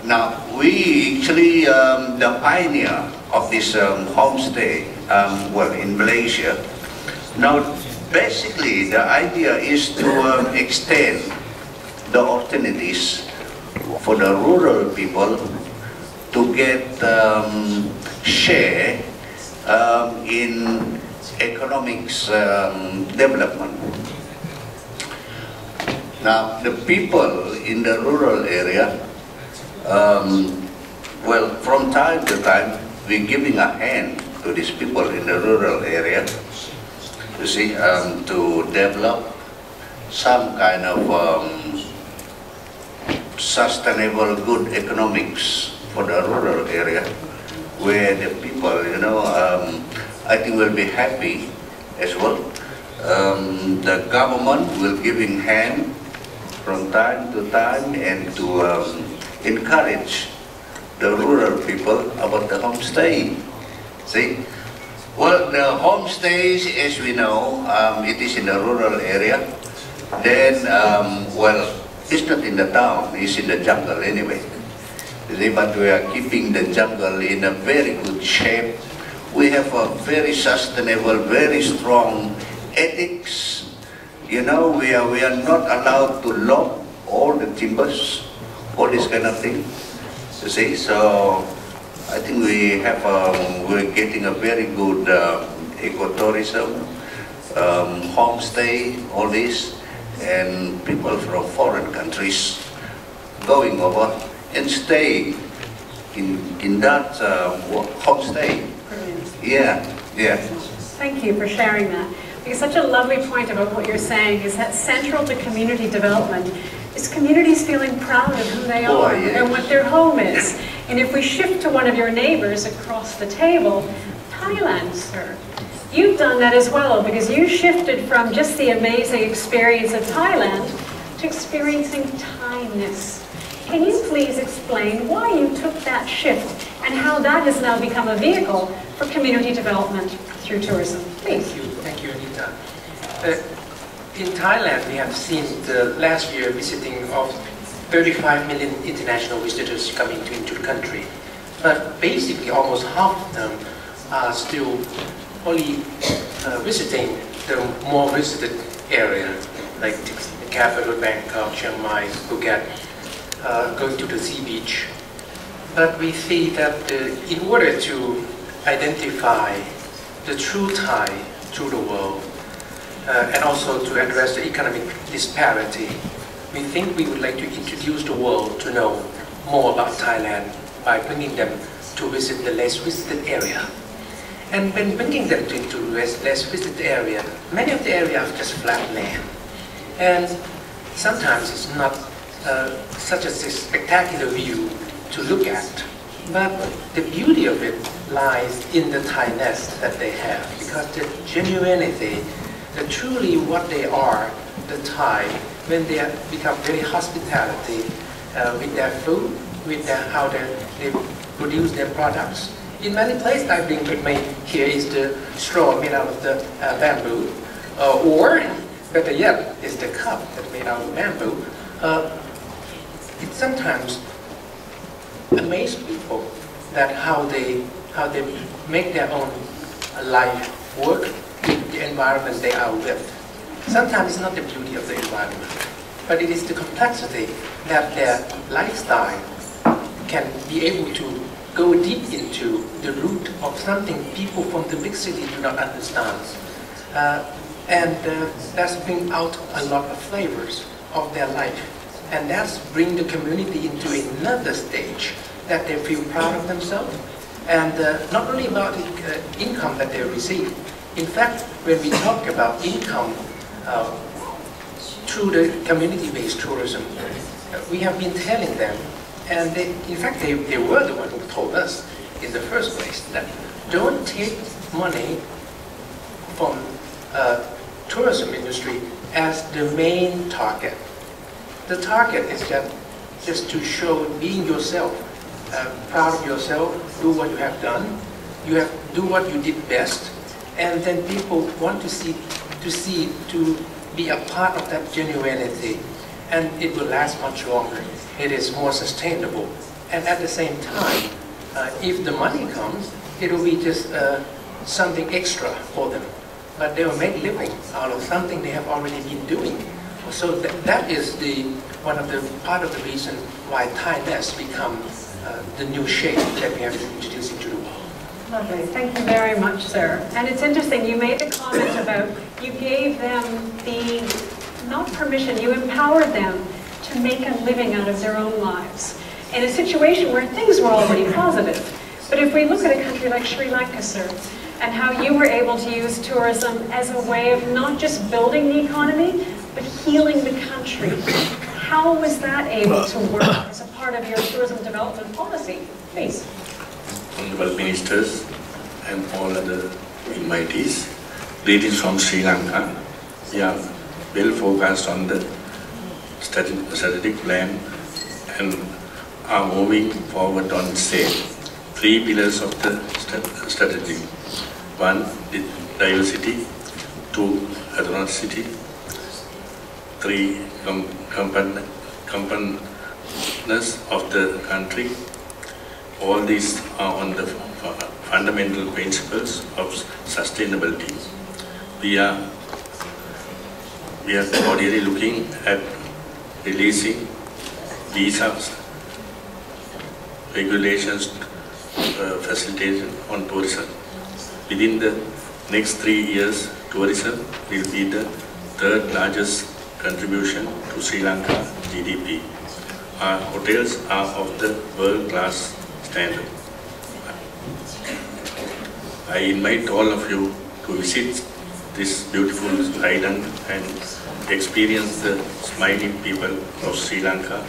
Now, we actually, the pioneer of this homestay, well, in Malaysia. Now, basically, the idea is to extend the opportunities for the rural people to get share in economics development. Now, the people in the rural area, well, from time to time, we're giving a hand to these people in the rural area, you see, to develop some kind of sustainable, good economics for the rural area, where the people, you know, I think will be happy as well. The government will giving hand from time to time and to encourage the rural people about the homestay. See? Well, the homestays, as we know, it is in the rural area. Then, well, it's not in the town, it's in the jungle anyway. You see, but we are keeping the jungle in a very good shape. We have a very sustainable, very strong ethics. You know, we are not allowed to log all the timbers, all this kind of thing. You see, so I think we have we're getting a very good ecotourism, homestay, all this, and people from foreign countries going over and stay in that homestay. Brilliant. Yeah. Thank you for sharing that. Because such a lovely point about what you're saying is that central to community development is communities feeling proud of who they are and what their home is. And if we shift to one of your neighbors across the table, Thailand, sir, you've done that as well, because you shifted from just the amazing experience of Thailand to experiencing Thainess. Can you please explain why you took that shift and how that has now become a vehicle for community development through tourism? Please. Thank you, Anita. In Thailand, we have seen the last year visiting of 35 million international visitors coming into the country. But basically, almost half of them are still only visiting the more visited area, like the capital, Bangkok, Chiang Mai, Phuket, going to the sea beach. But we see that in order to identify the true Thai through the world, and also to address the economic disparity, we think we would like to introduce the world to know more about Thailand by bringing them to visit the less visited area. And when bringing them to less visited area, many of the areas are just flat land. And sometimes it's not such a spectacular view to look at. But the beauty of it lies in the Thainess that they have, because the genuinity, the truly what they are, the Thai, when they become very hospitality with their food, with how they produce their products. In many places, I think here is the straw made out of the bamboo, or better yet, is the cup that's made out of bamboo. It sometimes amazes people that how they make their own life work with the environment they are with. Sometimes it's not the beauty of the environment, but it is the complexity that their lifestyle can be able to go deep into the root of something people from the big city do not understand. And that's bring out a lot of flavors of their life. And that's bring the community into another stage that they feel proud of themselves. And not only about the income that they receive. In fact, when we talk about income through the community-based tourism, we have been telling them, and in fact they were the one who told us in the first place that don't take money from tourism industry as the main target. The target is just to show being yourself, proud of yourself, do what you have done, do what you did best, and then people want to be a part of that genuinity, and it will last much longer. It is more sustainable, And at the same time, if the money comes, it will be just something extra for them. But they will make living out of something they have already been doing. So that is part of the reason why Thailand become the new shape that we have introduced into the world. Lovely. Thank you very much, sir. And it's interesting, you made the comment about you gave them the, not permission, you empowered them to make a living out of their own lives in a situation where things were already positive. But if we look at a country like Sri Lanka, sir, and how you were able to use tourism as a way of not just building the economy, but healing the country, how was that able to work as a part of your tourism development policy? Please. Honorable Ministers and all other invitees, greetings from Sri Lanka. We are well focused on the strategic plan and are moving forward on same. 3 pillars of the strategy. 1, diversity. 2, authenticity. 3, competitiveness of the country. All these are on the fundamental principles of sustainability. We are already looking at releasing visas, regulations, facilitation on tourism. Within the next 3 years, tourism will be the 3rd largest contribution to Sri Lanka GDP. Our hotels are of the world-class standard. I invite all of you to visit this beautiful island and experience the smiling people of Sri Lanka,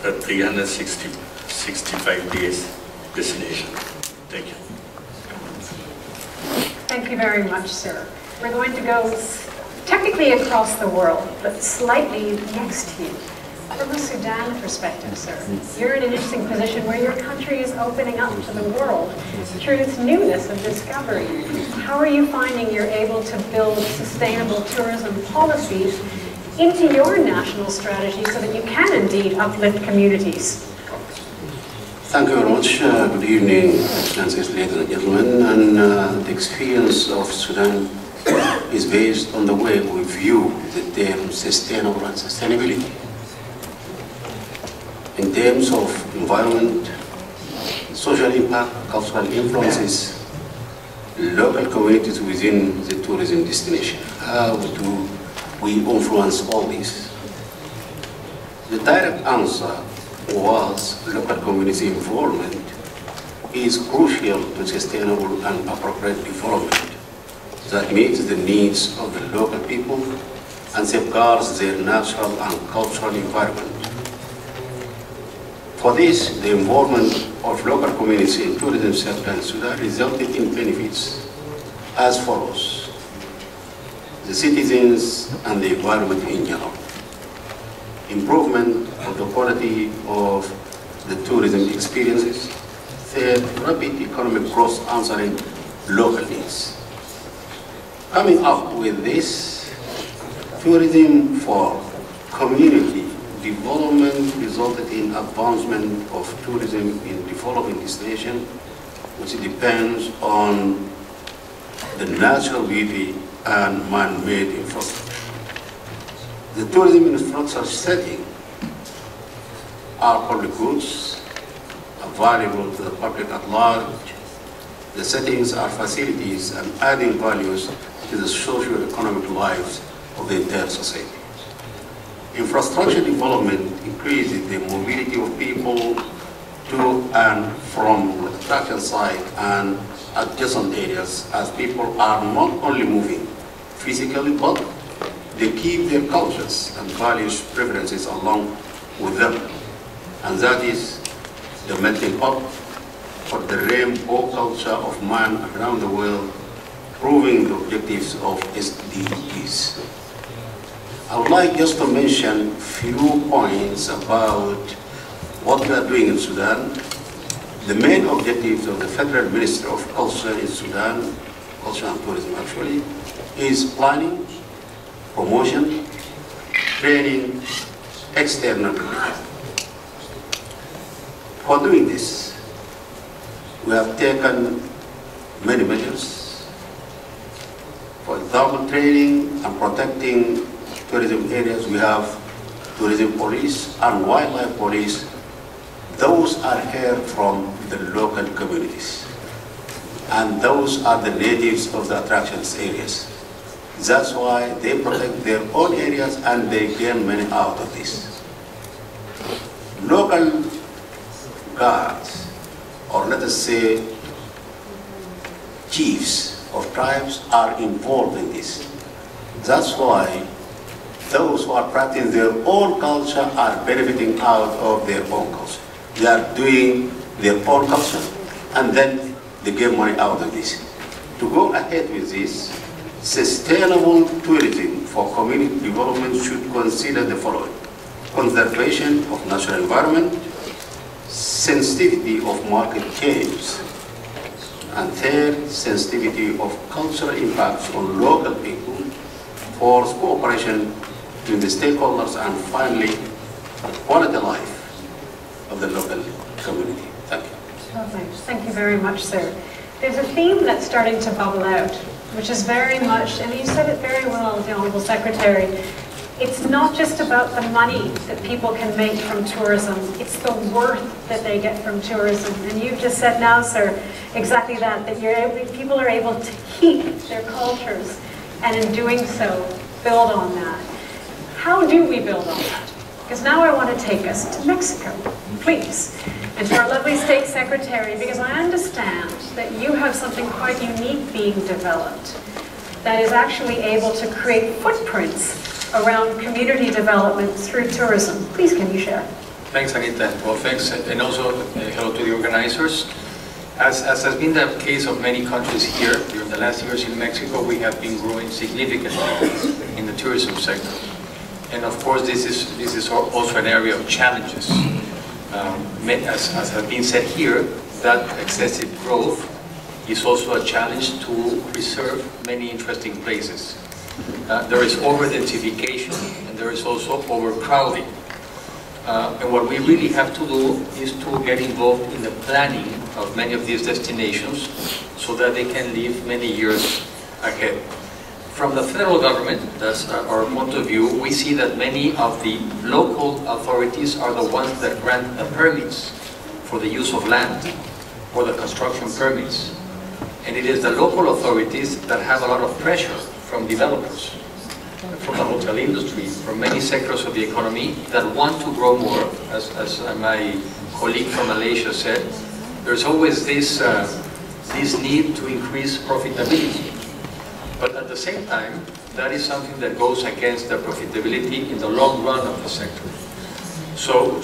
a 365 days destination. Thank you. Thank you very much, sir. We're going to go technically across the world, but slightly next to you. From a Sudan perspective, sir, you're in an interesting position where your country is opening up to the world through its newness of discovery. How are you finding you're able to build sustainable tourism policies into your national strategy so that you can indeed uplift communities? Thank you very much. Good evening, Excellencies, ladies and gentlemen. And the experience of Sudan is based on the way we view the term sustainable and sustainability. In terms of environment, social impact, cultural influences, local communities within the tourism destination. How do we influence all this? The direct answer was local community involvement is crucial to sustainable and appropriate development that meets the needs of the local people and safeguards their natural and cultural environment. For this, the involvement of local communities in tourism sector in Sudan resulted in benefits as follows: the citizens and the environment in general, improvement of the quality of the tourism experiences, third, rapid economic growth answering local needs. Coming up with this, tourism for community development resulted in advancement of tourism in developing destination, which depends on the natural beauty and man-made infrastructure. The tourism infrastructure setting are public goods available to the public at large. The settings are facilities and adding values to the socio-economic lives of the entire society. Infrastructure development increases the mobility of people to and from the attraction site and adjacent areas, as people are not only moving physically, but they keep their cultures and values preferences along with them. And that is the melting pot for the rainbow culture of man around the world, proving the objectives of SDGs. I would like just to mention a few points about what we are doing in Sudan. The main objectives of the Federal Ministry of Culture in Sudan, Culture and Tourism actually, is planning, promotion, training, external relations. For doing this, we have taken many measures. For example, training and protecting tourism areas, we have tourism police and wildlife police. Those are here from the local communities. And those are the natives of the attractions areas. That's why they protect their own areas and they gain money out of this. Local guards, or let us say chiefs of tribes, are involved in this. That's why those who are practicing their own culture are benefiting out of their own culture. They are doing their own culture and then they get money out of this. To go ahead with this, sustainable tourism for community development should consider the following: conservation of natural environment, sensitivity of market change, and third, sensitivity of cultural impacts on local people, fourth, cooperation between the stakeholders, and finally, quality of life of the local community. Thank you. Perfect. Thank you very much, sir. There's a theme that's starting to bubble out, which is very much, and you said it very well, the Honourable Secretary, it's not just about the money that people can make from tourism, it's the worth that they get from tourism. And you've just said now, sir, exactly that people are able to keep their cultures, and in doing so, build on that. How do we build on that? Because now I want to take us to Mexico, please. And to our lovely State Secretary, because I understand that you have something quite unique being developed that is actually able to create footprints around community development through tourism. Please, can you share? Thanks, Anita. Well, thanks, and also hello to the organizers. As has been the case of many countries here, during the last years in Mexico, we have been growing significantly in the tourism sector. And of course, this is also an area of challenges. As has been said here, that excessive growth is also a challenge to preserve many interesting places. There is over-densification and there is also overcrowding. And what we really have to do is to get involved in the planning of many of these destinations so that they can live many years ahead. From the federal government, that's our point of view, we see that many of the local authorities are the ones that grant the permits for the use of land or the construction permits. And it is the local authorities that have a lot of pressure from developers, from the hotel industry, from many sectors of the economy that want to grow more. As my colleague from Malaysia said, there's always this need to increase profitability. But at the same time, that is something that goes against the profitability in the long run of the sector. So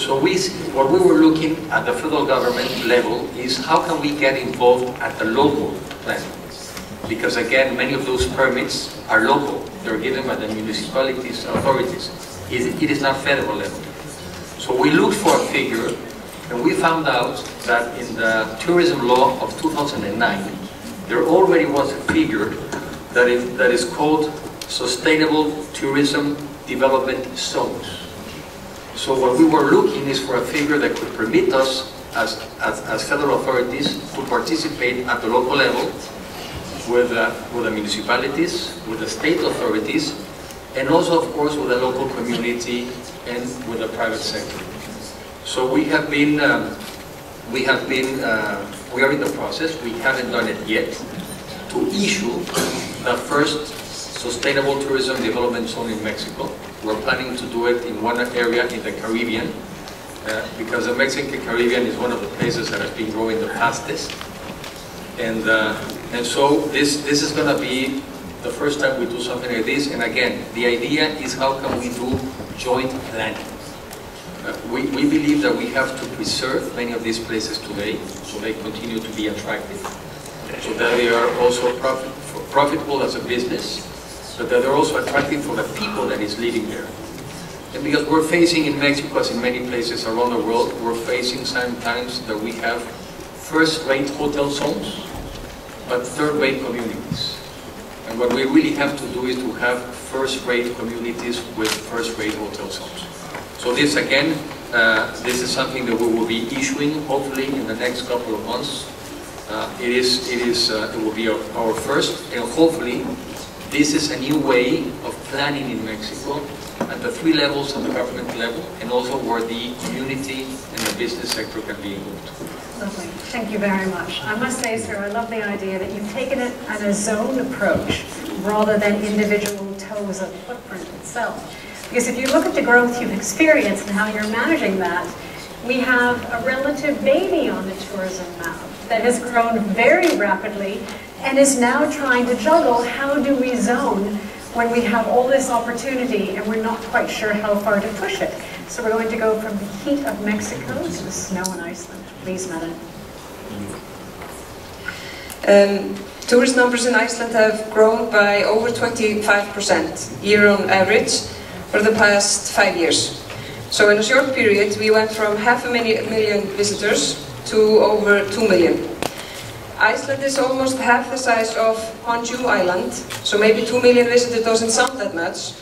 what we were looking at the federal government level is how can we get involved at the local level? Because again, many of those permits are local. They're given by the municipalities, authorities. It is not federal level. So we looked for a figure, and we found out that in the tourism law of 2009, there already was a figure that is called Sustainable Tourism Development Zones. So what we were looking is for a figure that could permit us as federal authorities to participate at the local level with the municipalities, with the state authorities, and also of course with the local community and with the private sector. So we are in the process, we haven't done it yet, to issue the first Sustainable Tourism Development Zone in Mexico. We're planning to do it in one area in the Caribbean, because the Mexican Caribbean is one of the places that has been growing the fastest. And so this is going to be the first time we do something like this. And again, the idea is how can we do joint planning. We believe that we have to preserve many of these places today, so they continue to be attractive, so that they are also profitable as a business, but that they're also attractive for the people that is living there. And because we're facing in Mexico, as in many places around the world, we're facing sometimes that we have first-rate hotel zones, but third-rate communities. And what we really have to do is to have first-rate communities with first-rate hotel zones. So this, again, This is something that we will be issuing hopefully in the next couple of months. It will be our first, and hopefully this is a new way of planning in Mexico at the three levels of the government level, and also where the community and the business sector can be involved. Lovely. Thank you very much. I must say, sir, I love the idea that you've taken it as a zone approach rather than individual toes of footprint itself. Because if you look at the growth you've experienced and how you're managing that, we have a relative baby on the tourism map that has grown very rapidly and is now trying to juggle how do we zone when we have all this opportunity and we're not quite sure how far to push it. So we're going to go from the heat of Mexico to the snow in Iceland. Please, Madam. Tourist numbers in Iceland have grown by over 25% year on average for the past 5 years. So in a short period, we went from 500,000 visitors to over 2 million. Iceland is almost half the size of Honshu Island, so maybe 2 million visitors doesn't sound that much,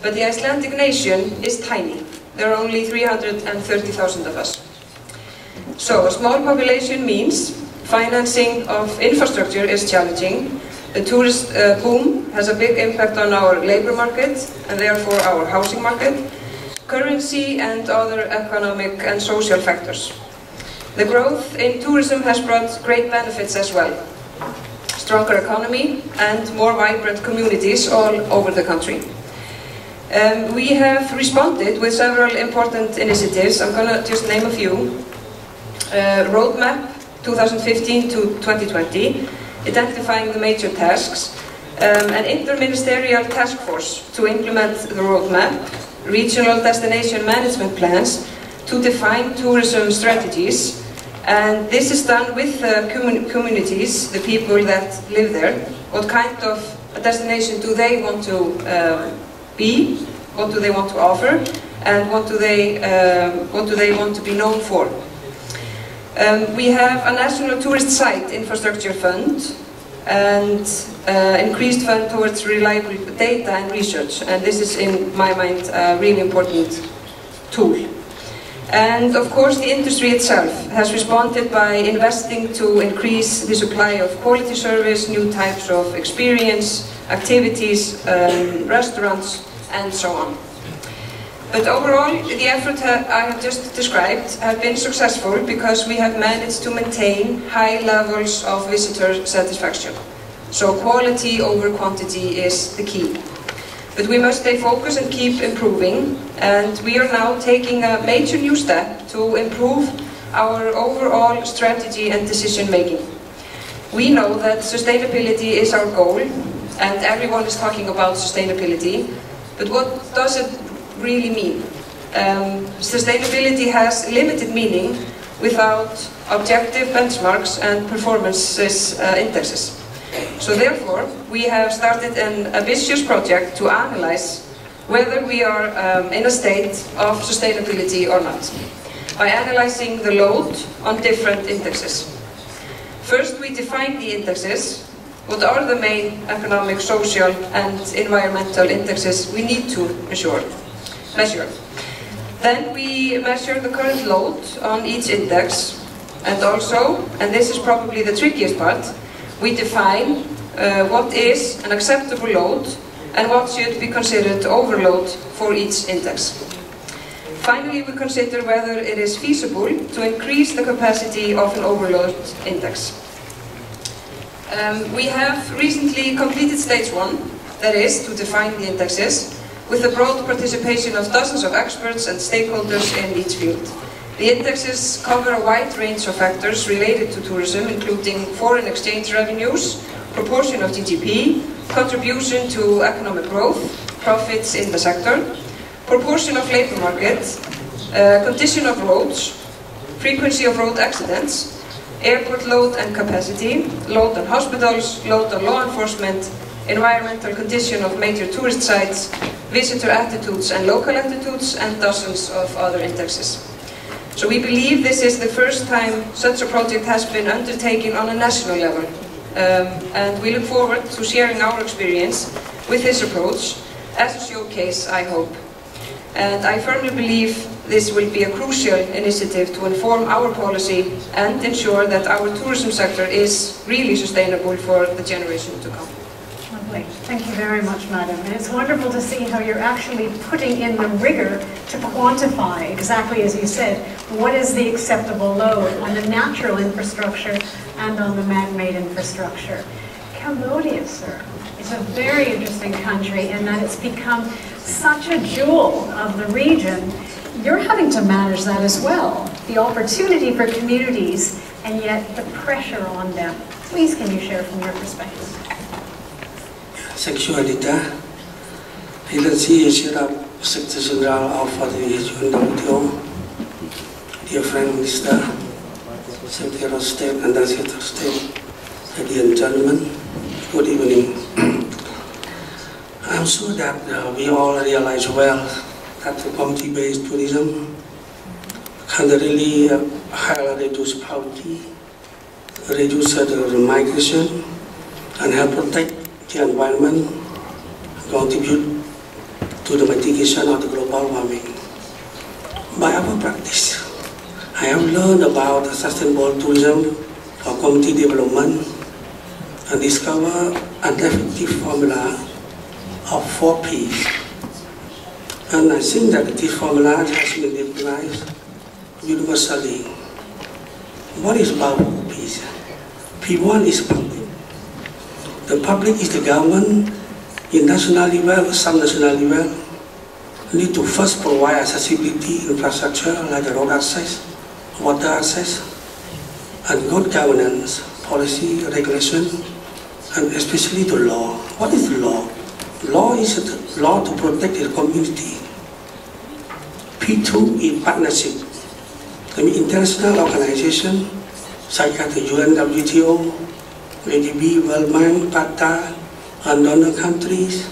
but the Icelandic nation is tiny. There are only 330,000 of us. So a small population means financing of infrastructure is challenging. The tourist boom has a big impact on our labor market and therefore our housing market, currency and other economic and social factors. The growth in tourism has brought great benefits as well. Stronger economy and more vibrant communities all over the country. We have responded with several important initiatives. I'm going to just name a few. Roadmap 2015 to 2020, identifying the major tasks. An interministerial task force to implement the roadmap, regional destination management plans to define tourism strategies, and this is done with the communities, the people that live there. What kind of a destination do they want to be? What do they want to offer? And what do they want to be known for? We have a national tourist site infrastructure fund and increased fund towards reliable data and research, and this is in my mind a really important tool. And of course the industry itself has responded by investing to increase the supply of quality service, new types of experience, activities, restaurants and so on. But overall the effort I have just described have been successful because we have managed to maintain high levels of visitor satisfaction. So quality over quantity is the key. But we must stay focused and keep improving, and we are now taking a major new step to improve our overall strategy and decision making. We know that sustainability is our goal, and everyone is talking about sustainability, but what does it really mean? Sustainability has limited meaning without objective benchmarks and performance indexes. So therefore, we have started an ambitious project to analyze whether we are in a state of sustainability or not, by analyzing the load on different indexes. First, we define the indexes. What are the main economic, social and environmental indexes we need to measure? Then we measure the current load on each index, and also, and this is probably the trickiest part, we define what is an acceptable load and what should be considered overload for each index. Finally, we consider whether it is feasible to increase the capacity of an overload index. We have recently completed stage 1, that is, to define the indexes, with the broad participation of dozens of experts and stakeholders in each field. The indexes cover a wide range of factors related to tourism, including foreign exchange revenues, proportion of GDP, contribution to economic growth, profits in the sector, proportion of labor market, condition of roads, frequency of road accidents, airport load and capacity, load on hospitals, load on law enforcement, environmental condition of major tourist sites, visitor attitudes and local attitudes, and dozens of other indexes. So we believe this is the first time such a project has been undertaken on a national level. And we look forward to sharing our experience with this approach as a showcase, I hope. and I firmly believe this will be a crucial initiative to inform our policy and ensure that our tourism sector is really sustainable for the generation to come. Lovely. Thank you very much, Madam. And it's wonderful to see how you're actually putting in the rigor to quantify, exactly as you said, what is the acceptable load on the natural infrastructure and on the man-made infrastructure. Cambodia, sir, is a very interesting country in that it's become such a jewel of the region. You're having to manage that as well. The opportunity for communities and yet the pressure on them. Please, can you share from your perspective? Thank you, Anita. Agency Secretary General of the TEJ2018, dear friend Minister, Secretary of State and the Secretary of State, ladies and gentlemen, good evening. I'm sure that we all realize well that the community-based tourism can really help reduce poverty, reduce the migration, and help protect the environment, contribute to the mitigation of the global warming. By our practice, I have learned about sustainable tourism for community development and discover an effective formula of 4 P's. And I think that this formula has been recognized universally. What is about 4 P's? P1 is public. The public is the government in national level, sub-national level, need to first provide accessibility infrastructure like the road access, water access, and good governance, policy, regulation, and especially the law. What is the law? Law is the law to protect the community. P2 is partnership. I mean, international organizations such as the UN, WTO, ADB, World Bank, PATA, and donor countries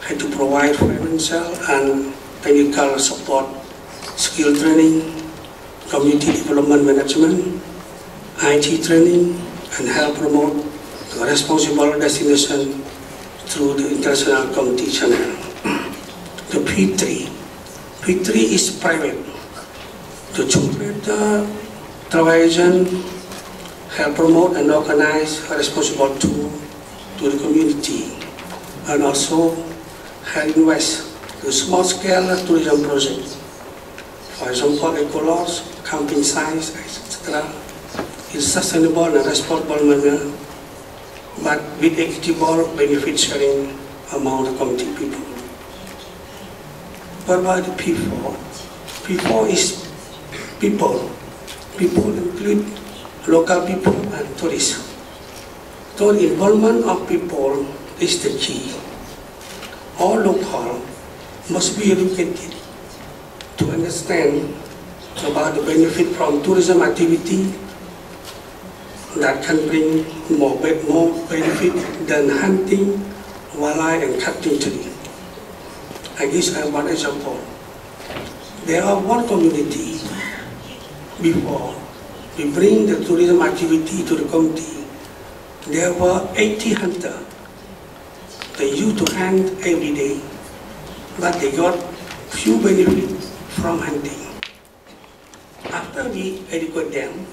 had to provide financial and technical support, skill training, community development management, IT training, and help promote the responsible destination through the international community channel. The P3. P3 is private. The chocolate travel agent help promote and organize a responsible tour to the community, and also help invest in small-scale tourism projects. For example, eco-lodge, camping sites, etc. in sustainable and responsible manner, but with equitable benefit sharing among the community people. What about the P4? P4 is people. People include local people and tourists. So the involvement of people is the key. All local must be educated to understand about the benefit from tourism activity that can bring more benefit than hunting, wildlife, and cutting tree. I give one example. There are one community before we bring the tourism activity to the community. There were 80 hunters. They used to hunt every day, but they got few benefits from hunting. After we educate them,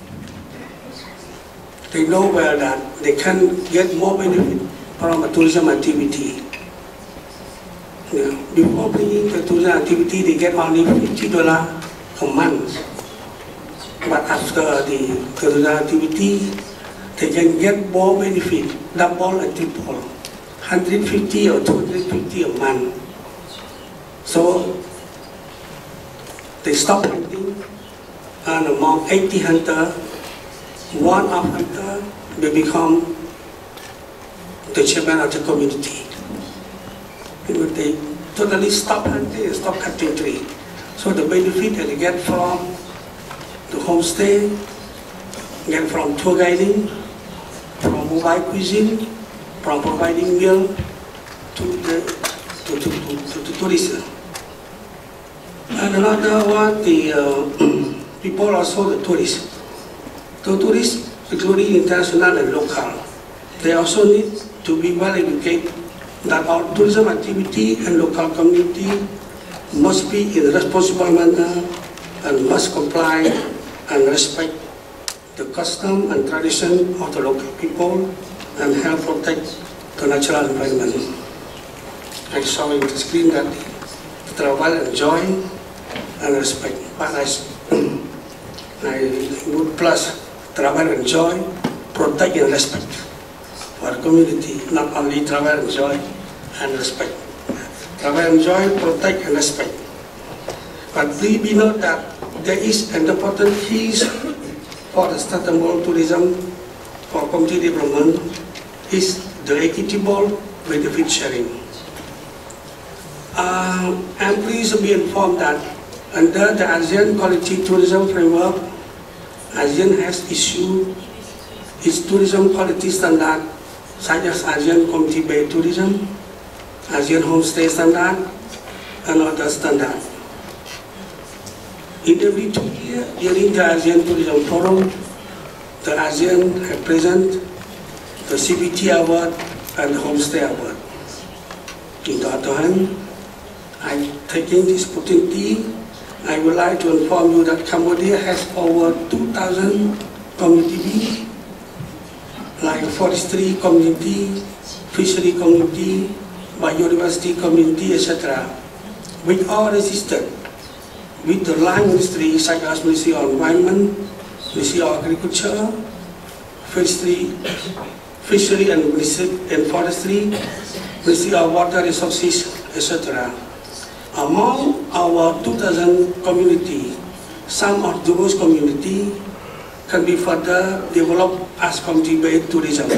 they know well that they can get more benefit from a tourism activity. Before bringing the tourism activity, they get only $50 a month. But after the tourism activity, they can get more benefit, double and triple, 150 or 250 a month. So they stop hunting, and among 80 hunters, one of hunter will become the chairman of the community. They totally stop hunting and stop cutting trees. So the benefit that they get from the homestay, get from tour guiding, from mobile cuisine, from providing meal to the tourists. And another one, the people also the tourists. The tourists, including international and local, they also need to be well educated that our tourism activity and local community must be in a responsible manner and must comply and respect the custom and tradition of the local people and help protect the natural environment. I saw in the screen that travel, enjoy, and respect. But I would plus travel, enjoy, protect, and respect for the community, not only travel, enjoy, and respect. Travel, enjoy, protect, and respect. But please be note that there is an important piece for the sustainable tourism for community development is the equitable benefit sharing. I'm pleased to be informed that under the ASEAN Quality Tourism Framework, ASEAN has issued its tourism quality standard such as ASEAN Community-Based Tourism, ASEAN Homestay Standard, and other standards. In every 2 years, during the ASEAN Tourism Forum, the ASEAN have present the CBT Award and the Homestay Award. In the other hand, I'm taking this opportunity, I would like to inform you that Cambodia has over 2,000 communities, like forestry community, fishery community, biodiversity community, etc., which are registered with the land ministry such as Ministry of Environment, Ministry of Agriculture, Fishery and Forestry, Ministry of Water Resources, etc. Among our 2,000 community, some of those community can be further developed as community-based tourism.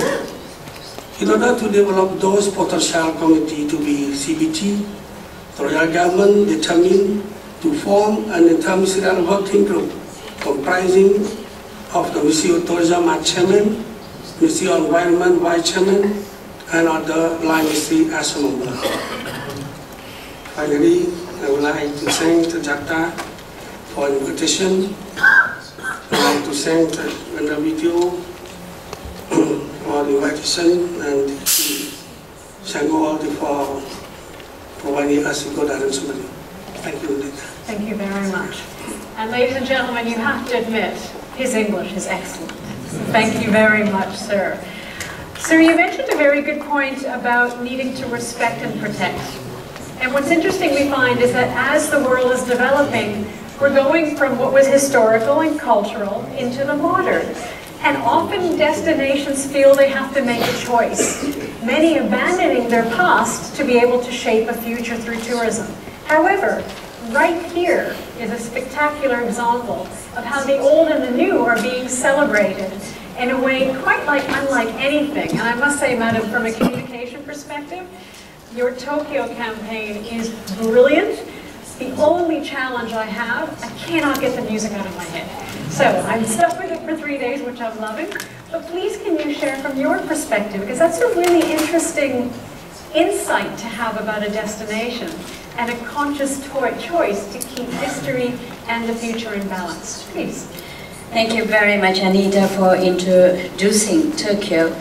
In order to develop those potential community to be CBT, the royal government determined to form an interministerial working group comprising of the Ministry of Tourism as chairman, Ministry of Environment vice chairman, and other line ministry as a member. Finally, I would like to thank Jakarta for the invitation. I would like to thank the video for the invitation and thank all for providing us a good arrangement. Thank you, Linda. Thank you very much. And ladies and gentlemen, you have to admit, his English is excellent. Thank you very much, sir. Sir, you mentioned a very good point about needing to respect and protect. And what's interesting we find is that as the world is developing, we're going from what was historical and cultural into the modern. And often destinations feel they have to make a choice, many abandoning their past to be able to shape a future through tourism. However, right here is a spectacular example of how the old and the new are being celebrated in a way quite unlike anything. And I must say, madam, from a communication perspective, your Tokyo campaign is brilliant. The only challenge I have, I cannot get the music out of my head. So I'm stuck with it for 3 days, which I'm loving. But please can you share from your perspective, because that's a really interesting insight to have about a destination and a conscious choice to keep history and the future in balance. Please. Thank you very much, Anita, for introducing Tokyo.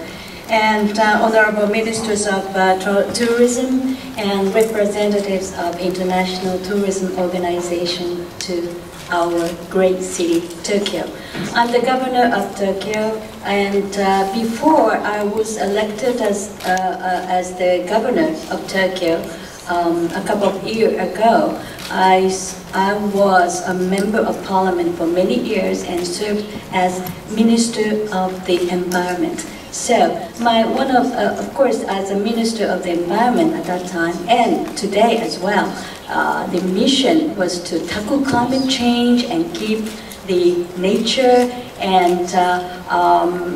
And honorable ministers of tourism and representatives of international tourism organization to our great city, Tokyo. I'm the governor of Tokyo, and before I was elected as the governor of Tokyo a couple of years ago, I was a member of parliament for many years and served as Minister of the Environment. So, of course, as a Minister of the Environment at that time, and today as well, the mission was to tackle climate change and keep the nature and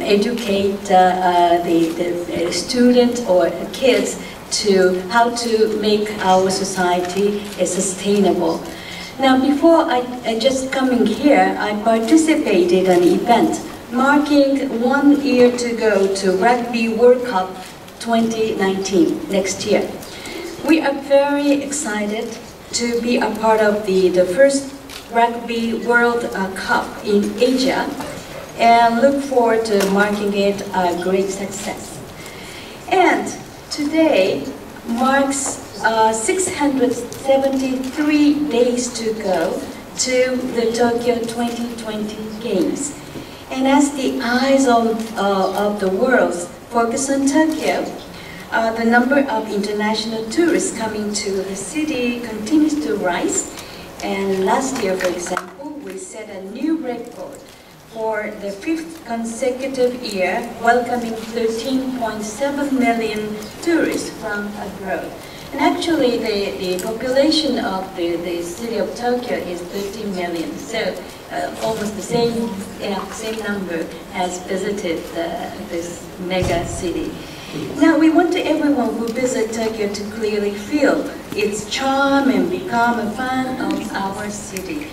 educate the students or kids to how to make our society sustainable. Now, before I just coming here, I participated in an event marking 1 year to go to Rugby World Cup 2019, next year. We are very excited to be a part of the first Rugby World Cup in Asia and look forward to marking it a great success. And today marks 673 days to go to the Tokyo 2020 Games. And as the eyes of the world focus on Tokyo, the number of international tourists coming to the city continues to rise. And last year, for example, we set a new record for the 5th consecutive year, welcoming 13.7 million tourists from abroad. And actually, the population of the city of Tokyo is 13 million, so almost the same number has visited this mega city. Now, we want everyone who visits Tokyo to clearly feel its charm and become a fan of our city.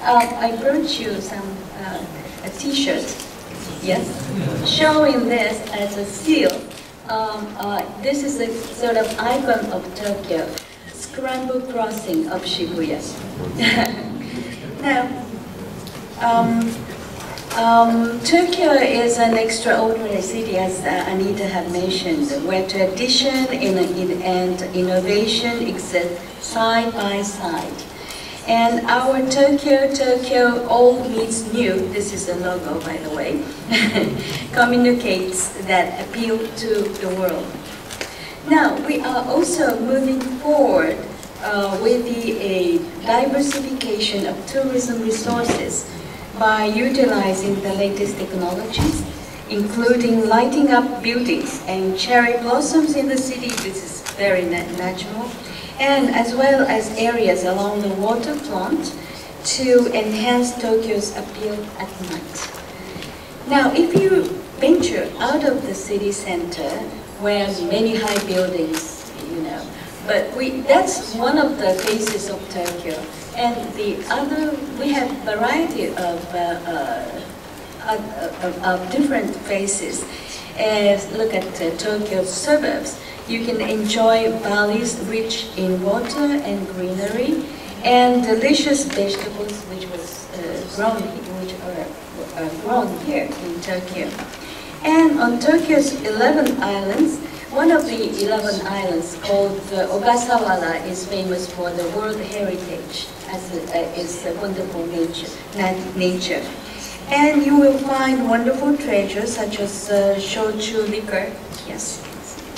I brought you a T-shirt, yes, showing this as a seal. This is a sort of icon of Tokyo, scramble crossing of Shibuya. Now, Tokyo is an extraordinary city, as Anita had mentioned, where tradition and innovation exist side by side. And our Tokyo old meets new, this is the logo by the way, communicates that appeal to the world. Now, we are also moving forward with the diversification of tourism resources by utilizing the latest technologies, including lighting up buildings and cherry blossoms in the city. This is very natural. And as well as areas along the waterfront to enhance Tokyo's appeal at night. Now, if you venture out of the city center, where many high buildings, but that's one of the faces of Tokyo. And the other, we have variety of different faces. Look at Tokyo's suburbs. You can enjoy valleys rich in water and greenery, and delicious vegetables which are grown here in Tokyo. And on Tokyo's 11 islands, one of the 11 islands called Ogasawara is famous for the World Heritage, as its wonderful nature. And you will find wonderful treasures such as shochu liquor, yes,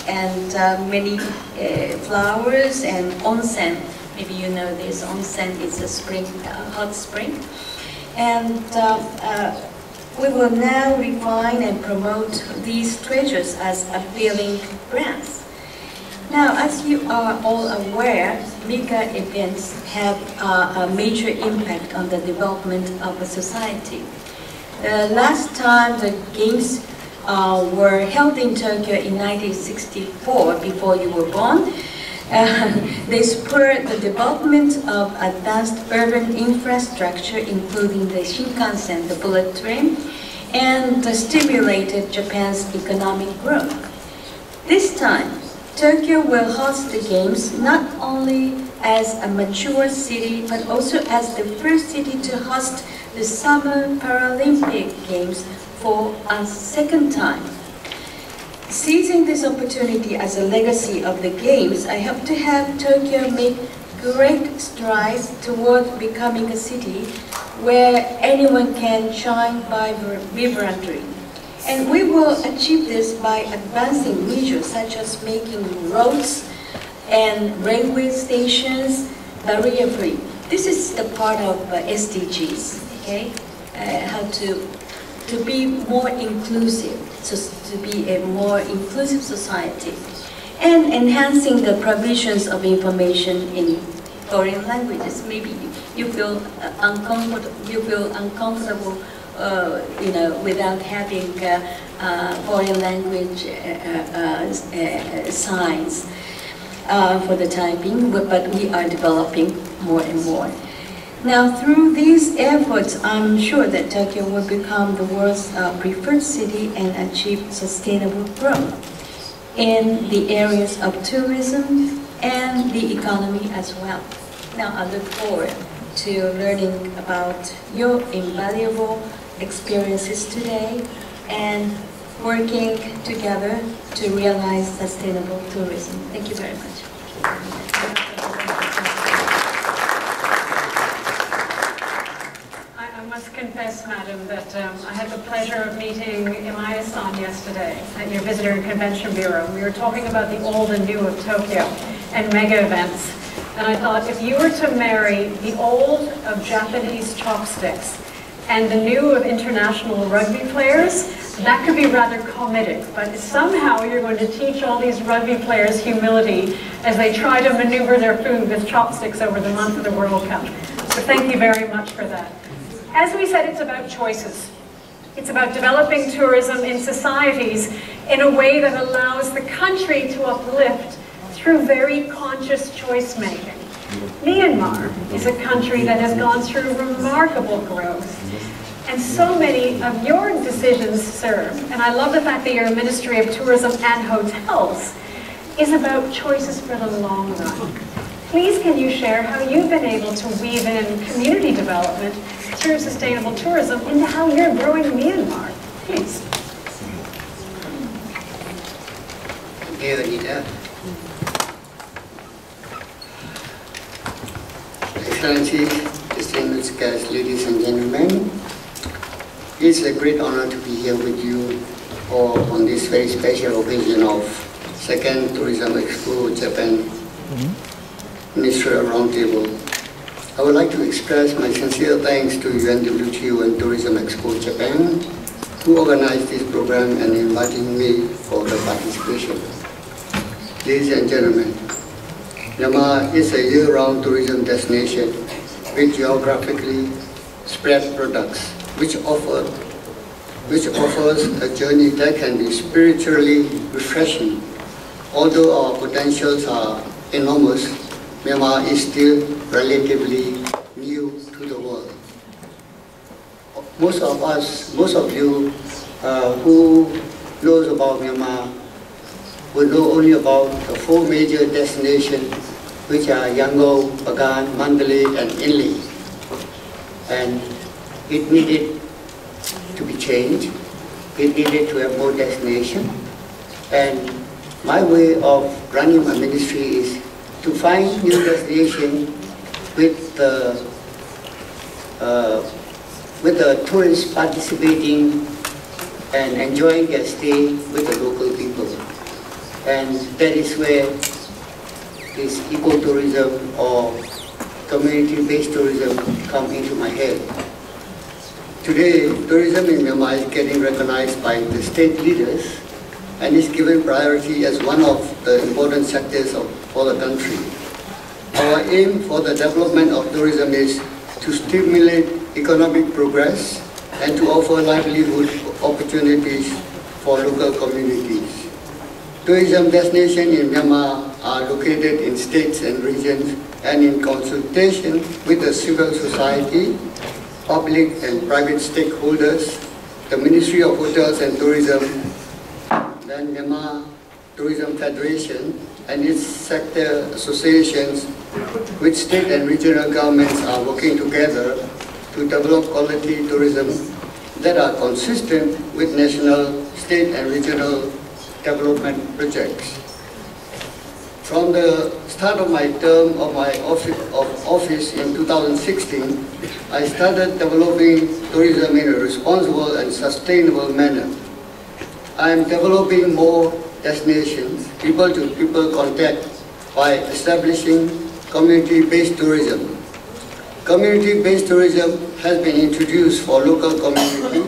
and many flowers and onsen. Maybe you know this, onsen is a spring, hot spring. And we will now refine and promote these treasures as appealing brands. Now, as you are all aware, mega events have a major impact on the development of a society. Last time the Games were held in Tokyo in 1964, before you were born. They spurred the development of advanced urban infrastructure, including the Shinkansen, the bullet train, and stimulated Japan's economic growth. This time, Tokyo will host the Games not only as a mature city, but also as the first city to host the Summer Paralympic Games for a second time. Seizing this opportunity as a legacy of the Games, I hope to have Tokyo make great strides toward becoming a city where anyone can shine vibrantly. And we will achieve this by advancing measures such as making roads and railway stations barrier-free. This is the part of SDGs, okay? How to be more inclusive, to be a more inclusive society, and enhancing the provisions of information in foreign languages. Maybe you feel uncomfortable, without having foreign language signs for the typing, but we are developing more and more. Now, through these efforts, I'm sure that Tokyo will become the world's preferred city and achieve sustainable growth in the areas of tourism and the economy as well. Now, I look forward to learning about your invaluable experiences today and working together to realize sustainable tourism. Thank you very much. confess, Madam, that I had the pleasure of meeting Imai-san yesterday at your Visitor and Convention Bureau. We were talking about the old and new of Tokyo and mega events. And I thought, if you were to marry the old of Japanese chopsticks and the new of international rugby players, that could be rather comedic. But somehow you're going to teach all these rugby players humility as they try to maneuver their food with chopsticks over the month of the World Cup. So thank you very much for that. As we said, it's about choices. It's about developing tourism in societies in a way that allows the country to uplift through very conscious choice making. Myanmar is a country that has gone through remarkable growth. And so many of your decisions, sir, and I love the fact that you're a Ministry of Tourism and Hotels, is about choices for the long run. Please can you share how you've been able to weave in community development through sustainable tourism into how you're growing Myanmar? Please. Thank you, Anita. Excellencies, distinguished guests, ladies and gentlemen, it's a great honor to be here with you all on this very special occasion of Second Tourism Expo Japan Ministerial Roundtable. I would like to express my sincere thanks to UNWTO and Tourism Expo Japan, who organized this program and inviting me for the participation. Ladies and gentlemen, Myanmar is a year-round tourism destination with geographically spread products, which offers a journey that can be spiritually refreshing. Although our potentials are enormous, Myanmar is still relatively new to the world. Most of you who knows about Myanmar will know only about the 4 major destinations, which are Yangon, Bagan, Mandalay, and Inle. And it needed to be changed. It needed to have more destinations. And my way of running my ministry is to find new destinations with the tourists participating and enjoying their stay with the local people. And that is where this ecotourism or community-based tourism come into my head. Today, tourism in Myanmar is getting recognized by the state leaders and is given priority as one of the important sectors for the country. Our aim for the development of tourism is to stimulate economic progress and to offer livelihood opportunities for local communities. Tourism destinations in Myanmar are located in states and regions, and in consultation with the civil society, public and private stakeholders, the Ministry of Hotels and Tourism, the Myanmar Tourism Federation, and its sector associations with state and regional governments are working together to develop quality tourism that are consistent with national, state and regional development projects. From the start of my term of my office in 2016, I started developing tourism in a responsible and sustainable manner. I am developing more destinations, people-to-people contact, by establishing community-based tourism. Community-based tourism has been introduced for local community,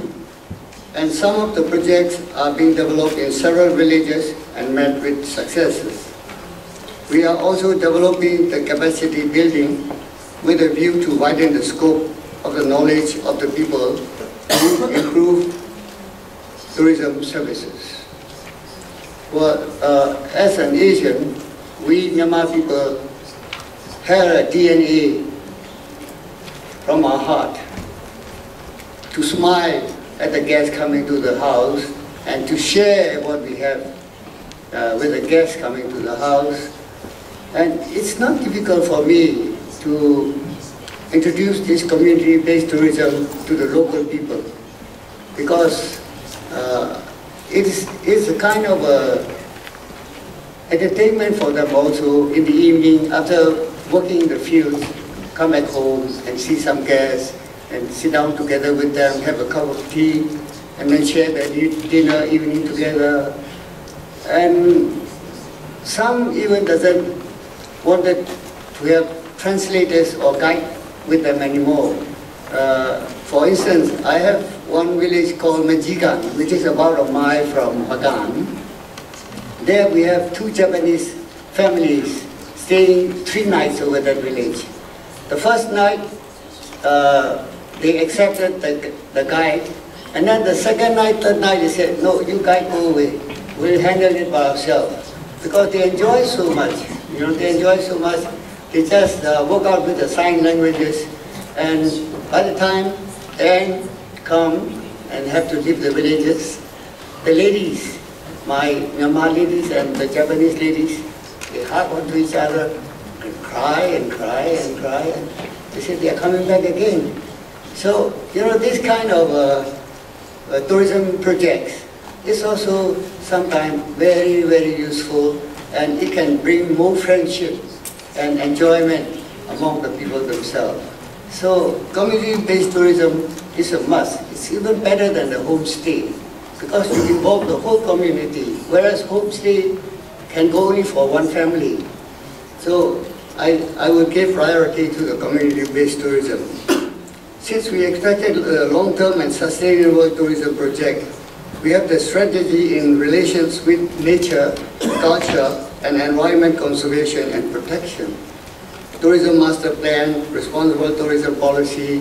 and some of the projects are being developed in several villages and met with successes. We are also developing the capacity building with a view to widen the scope of the knowledge of the people to improve tourism services. Well, as an Asian, we Myanmar people have a DNA from our heart to smile at the guests coming to the house and to share what we have with the guests coming to the house. And it's not difficult for me to introduce this community-based tourism to the local people, because it's a kind of entertainment for them also in the evening after working in the fields, come back home and see some guests and sit down together with them, have a cup of tea, and then share their dinner, evening together. And some even doesn't want to have translators or guide with them anymore. For instance, I have one village called Majigan, which is about a mile from Bagan. There we have 2 Japanese families staying 3 nights over that village. The first night, they accepted the guide, and then the second night, third night, they said, no, you guide go away. We'll handle it by ourselves. Because they enjoy so much, they enjoy so much, they just work out with the sign languages, and by the time they come and have to leave the villages, the ladies, my Myanmar ladies and the Japanese ladies, they hug onto each other and cry and cry and cry, and they say they are coming back again. So, this kind of tourism projects is also sometimes very, very useful, and it can bring more friendship and enjoyment among the people themselves. So community-based tourism is a must. It's even better than the homestay because you involve the whole community, whereas homestay can go only for one family. So I will give priority to the community-based tourism. Since we expected a long-term and sustainable tourism project, we have the strategy in relations with nature, culture, and environment conservation and protection. Tourism master plan, responsible tourism policy,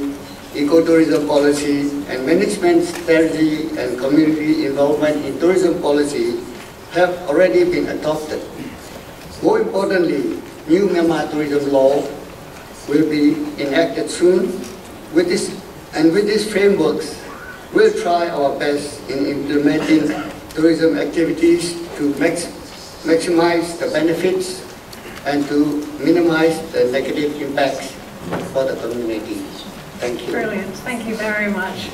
ecotourism policy, and management strategy and community involvement in tourism policy have already been adopted. More importantly, new Myanmar tourism law will be enacted soon. With these frameworks, we'll try our best in implementing tourism activities to maximize the benefits and to minimize the negative impacts for the community. Thank you. Brilliant. Thank you very much.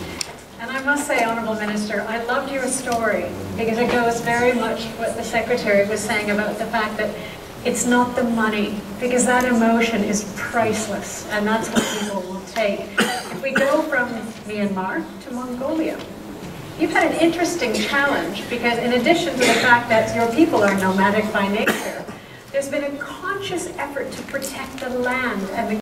And I must say, Honourable Minister, I loved your story because it goes very much what the Secretary was saying about the fact that it's not the money, because that emotion is priceless, and that's what people will take. If we go from Myanmar to Mongolia, you've had an interesting challenge because in addition to the fact that your people are nomadic by nature, there's been a conscious effort to protect the land and the